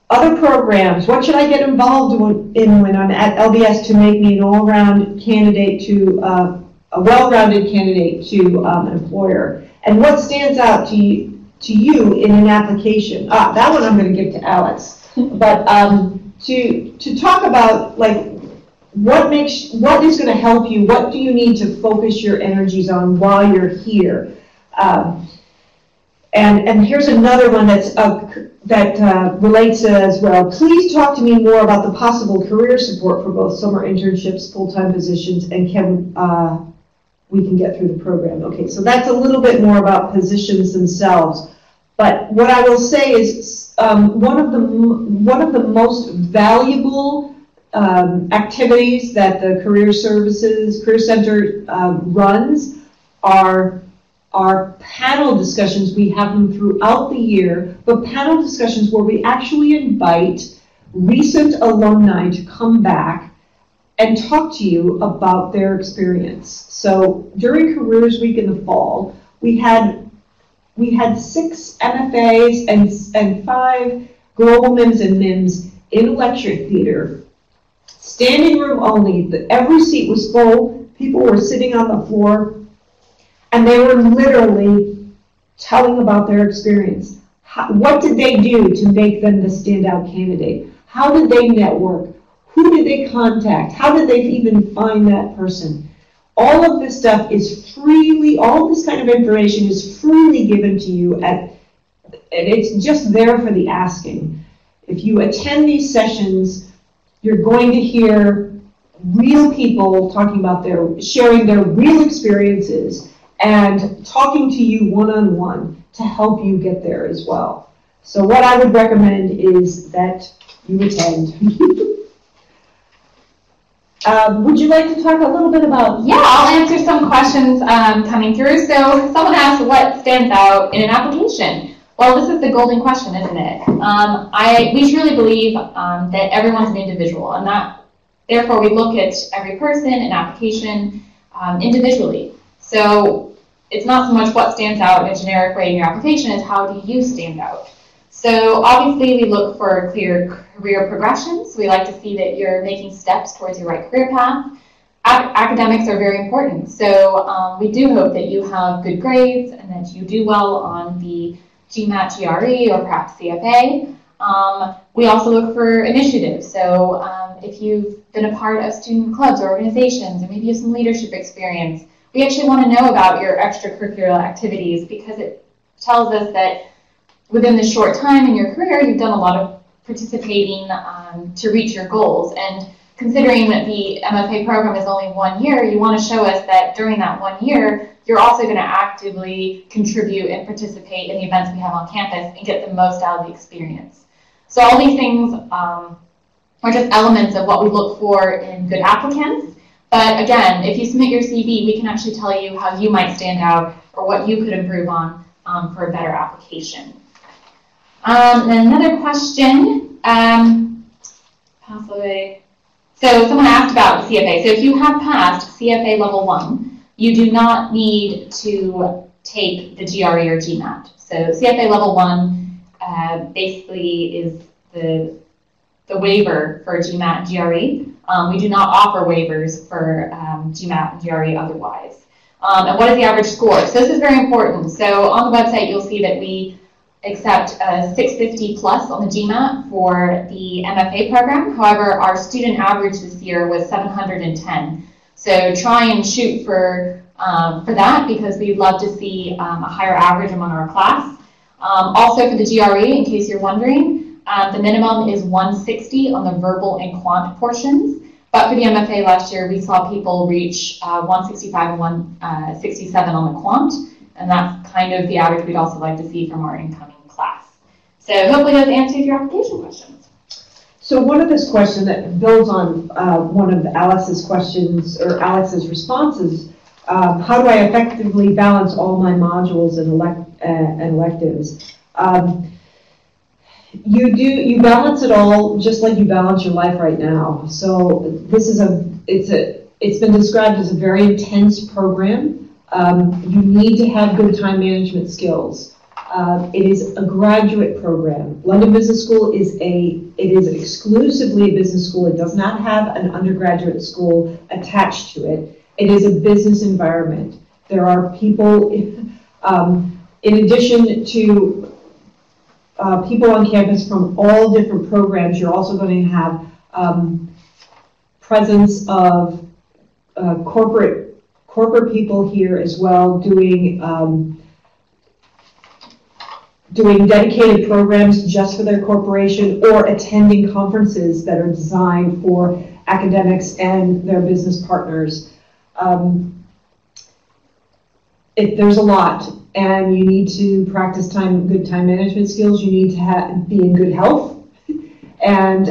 Other programs, what should I get involved in when I'm at LBS to make me an all-round candidate to, a well-rounded candidate to an employer? And what stands out to you in an application? That one I'm going to give to Alex. But to talk about, like, what is going to help you? What do you need to focus your energies on while you're here? And here's another one that relates as well. Please talk to me more about the possible career support for both summer internships, full-time positions, and we can get through the program. Okay, so that's a little bit more about positions themselves. But what I will say is one of the most valuable activities that the Career Center runs are panel discussions. We have them throughout the year, but panel discussions where we actually invite recent alumni to come back and talk to you about their experience. So during Careers Week in the fall, we had 6 MFAs and 5 Global MIMs and MIMs in a lecture theater, standing room only. Every seat was full. People were sitting on the floor, and they were literally telling about their experience. What did they do to make them the standout candidate? How did they network? Who did they contact? How did they even find that person? All of this stuff is freely, all this kind of information is freely given to you, and it's just there for the asking. If you attend these sessions, you're going to hear real people talking about sharing their real experiences and talking to you one-on-one to help you get there as well. So what I would recommend is that you attend. Would you like to talk a little bit about? Yeah, I'll answer some questions coming through. So someone asked what stands out in an application. Well, this is the golden question, isn't it? We truly believe that everyone's an individual, and that therefore we look at every person and application individually. So it's not so much what stands out in a generic way in your application as how do you stand out. So obviously we look for clear career progressions. We like to see that you're making steps towards your right career path. Academics are very important. So we do hope that you have good grades and that you do well on the GMAT, GRE, or perhaps CFA. We also look for initiatives. So if you've been a part of student clubs or organizations, or maybe you have some leadership experience, we actually want to know about your extracurricular activities, because it tells us that within this short time in your career, you've done a lot of participating to reach your goals. And considering that the MFA program is only 1 year, you want to show us that during that 1 year, you're also going to actively contribute and participate in the events we have on campus and get the most out of the experience. So all these things are just elements of what we look for in good applicants. But again, if you submit your CV, we can actually tell you how you might stand out or what you could improve on for a better application. And another question, pass away. So someone asked about CFA. So if you have passed CFA level 1, you do not need to take the GRE or GMAT. So CFA level 1 basically is the waiver for GMAT and GRE. We do not offer waivers for GMAT and GRE otherwise. And what is the average score? So this is very important. So on the website, you'll see that we accept a 650 plus on the GMAT for the MFA program. However, our student average this year was 710. So try and shoot for that, because we'd love to see a higher average among our class. Also for the GRE, in case you're wondering, the minimum is 160 on the verbal and quant portions. But for the MFA last year, we saw people reach 165 and 167 on the quant. And that's kind of the average we'd also like to see from our incoming class. So hopefully that answers your application questions. So one of this question that builds on one of Alex's questions, or Alex's responses, how do I effectively balance all my modules and electives? You balance it all just like you balance your life right now. So this is it's been described as a very intense program. You need to have good time management skills. It is a graduate program. London Business School is exclusively a business school. It does not have an undergraduate school attached to it. It is a business environment. There are people, in addition to people on campus from all different programs, you're also going to have presence of corporate people here as well, doing dedicated programs just for their corporation, or attending conferences that are designed for academics and their business partners. There's a lot, and you need to practice good time management skills. You need to be in good health, and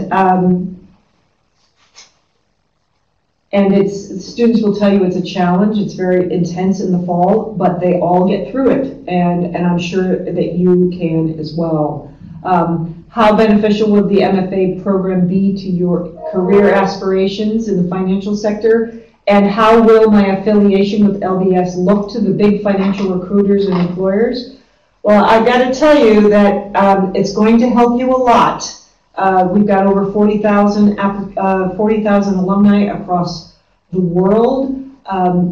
students will tell you it's a challenge. It's very intense in the fall, but they all get through it, and I'm sure that you can as well. How beneficial would the MFA program be to your career aspirations in the financial sector? And how will my affiliation with LBS look to the big financial recruiters and employers? Well, I've got to tell you that it's going to help you a lot. We've got over 40,000 alumni across the world,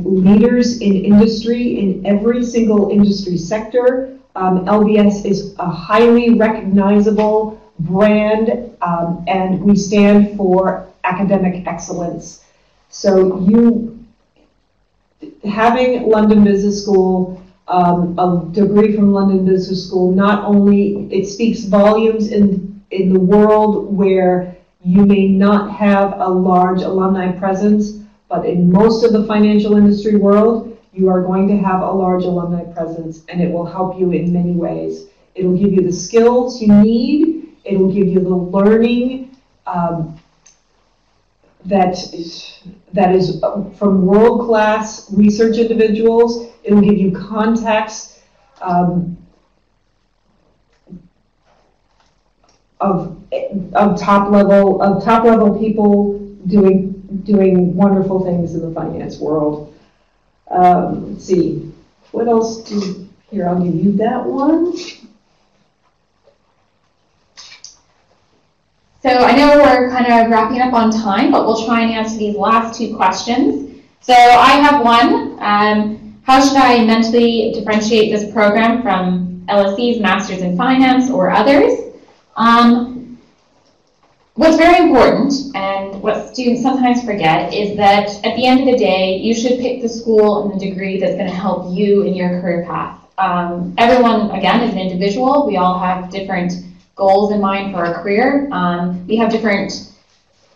leaders in industry, in every single industry sector. LBS is a highly recognizable brand, and we stand for academic excellence. So having London Business School, a degree from London Business School, not only it speaks volumes in the world where you may not have a large alumni presence, but in most of the financial industry world, you are going to have a large alumni presence, and it will help you in many ways. It'll give you the skills you need. It'll give you the learning that is from world-class research individuals. It'll give you contacts of top level people doing wonderful things in the finance world. Let's see, what else here, I'll give you that one. So I know we're kind of wrapping up on time, but we'll try and answer these last two questions. So I have one. How should I mentally differentiate this program from LSE's Masters in Finance or others? What's very important, and what students sometimes forget, is that at the end of the day, you should pick the school and the degree that's going to help you in your career path. Everyone, again, is an individual. We all have different goals in mind for our career. We have different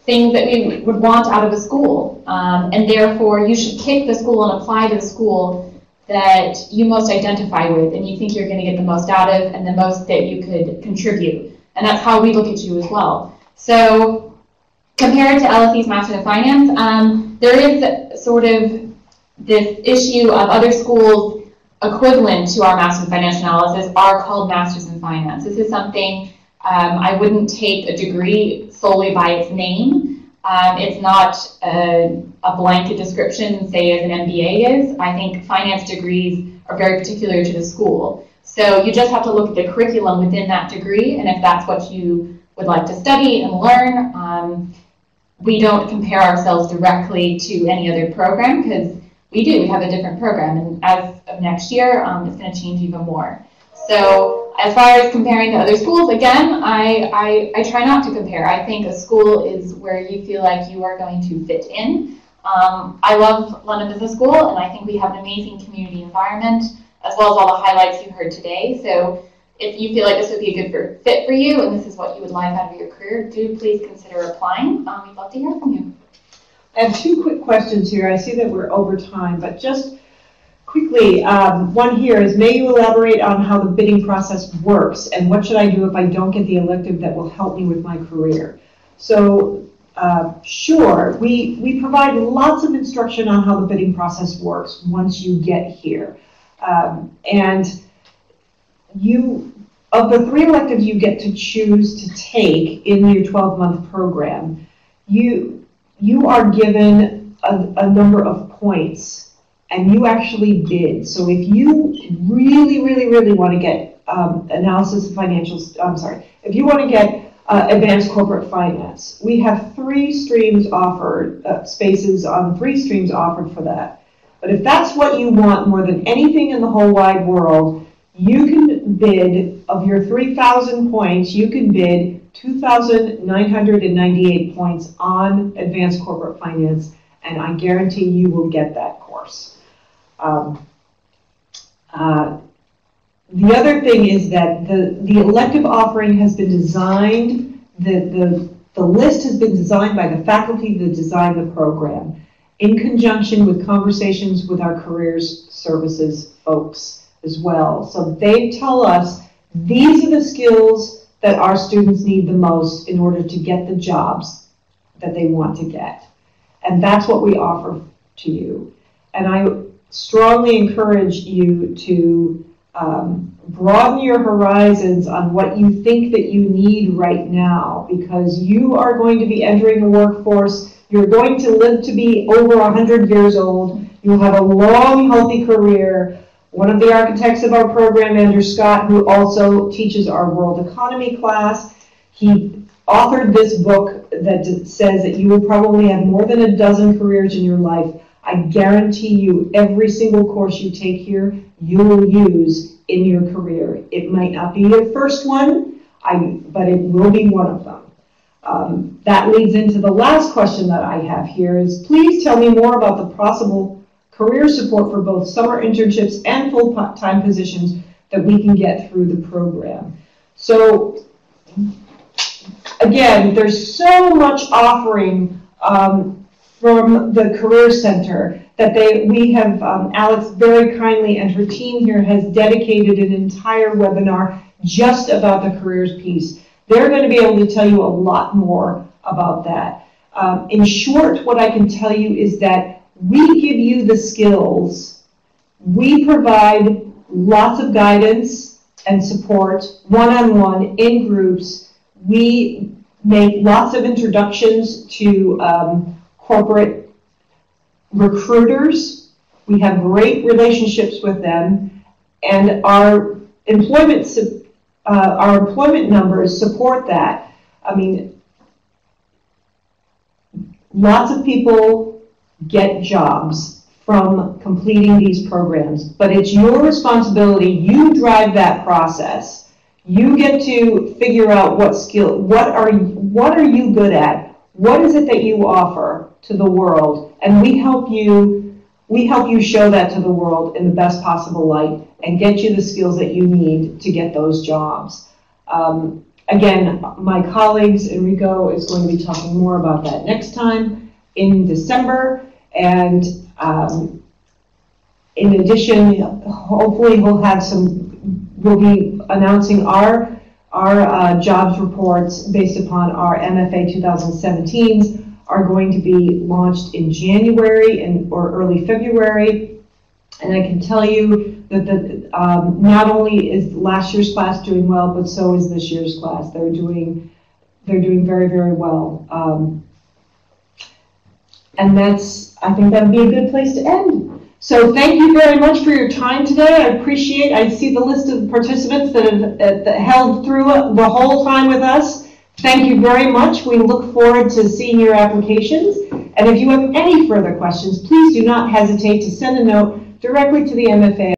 things that we would want out of a school, and therefore you should pick the school and apply to the school that you most identify with and you think you're going to get the most out of and the most that you could contribute. And that's how we look at you as well. So compared to LSE's Masters in Finance, there is sort of this issue of other schools equivalent to our Masters in Financial Analysis are called Masters in Finance. This is something I wouldn't take a degree solely by its name. It's not a blanket description, say, as an MBA is. I think finance degrees are very particular to the school. So you just have to look at the curriculum within that degree, and if that's what you would like to study and learn, we don't compare ourselves directly to any other program, because we have a different program, and as of next year, it's going to change even more. So as far as comparing to other schools, again, I try not to compare. I think a school is where you feel like you are going to fit in. I love London Business School, and I think we have an amazing community environment, as well as all the highlights you heard today. So if you feel like this would be a good fit for you, and this is what you would like out of your career, do please consider applying. We'd love to hear from you. I have two quick questions here. I see that we're over time, but just quickly, one here is, may you elaborate on how the bidding process works, and what should I do if I don't get the elective that will help me with my career? So, sure, we provide lots of instruction on how the bidding process works once you get here. And of the 3 electives you get to choose to take in your 12-month program, you are given a number of points, and you actually bid. So if you really want to get analysis of financials, if you want to get advanced corporate finance, we have 3 streams offered, spaces on 3 streams offered for that. But if that's what you want more than anything in the whole wide world, you can bid, of your 3,000 points, you can bid 2,998 points on advanced corporate finance, and I guarantee you will get that course. The other thing is that the elective offering has been designed, the list has been designed by the faculty that designed the program, in conjunction with conversations with our careers services folks as well. So they tell us these are the skills that our students need the most in order to get the jobs that they want to get. And that's what we offer to you. And I strongly encourage you to broaden your horizons on what you think that you need right now, because you are going to be entering the workforce. You're going to live to be over 100 years old. You'll have a long, healthy career. One of the architects of our program, Andrew Scott, who also teaches our world economy class, he authored this book that says that you will probably have more than a dozen careers in your life. I guarantee you every single course you take here, you will use in your career. It might not be your first one, but it will be one of them. That leads into the last question that I have here is, please tell me more about the possible career support for both summer internships and full-time positions that we can get through the program. So, again, there's so much offering from the Career Center that we have, Alex very kindly and her team here has dedicated an entire webinar just about the careers piece. They're going to be able to tell you a lot more about that. In short, what I can tell you is that we give you the skills. We provide lots of guidance and support, one-on-one, in groups. We make lots of introductions to corporate recruiters. We have great relationships with them, and our employment numbers support that. I mean, lots of people get jobs from completing these programs, but it's your responsibility. You drive that process. You get to figure out what are you good at? What is it that you offer to the world? And we help you show that to the world in the best possible light and get you the skills that you need to get those jobs. Again, my colleagues, Enrico is going to be talking more about that next time in December. And in addition, hopefully we'll be announcing our jobs reports based upon our MFA 2017s are going to be launched in January or early February. And I can tell you that not only is last year's class doing well, but so is this year's class. They're doing very, very well. And I think that would be a good place to end. So thank you very much for your time today. I see the list of participants that have held through the whole time with us. Thank you very much. We look forward to seeing your applications. And if you have any further questions, please do not hesitate to send a note directly to the MFA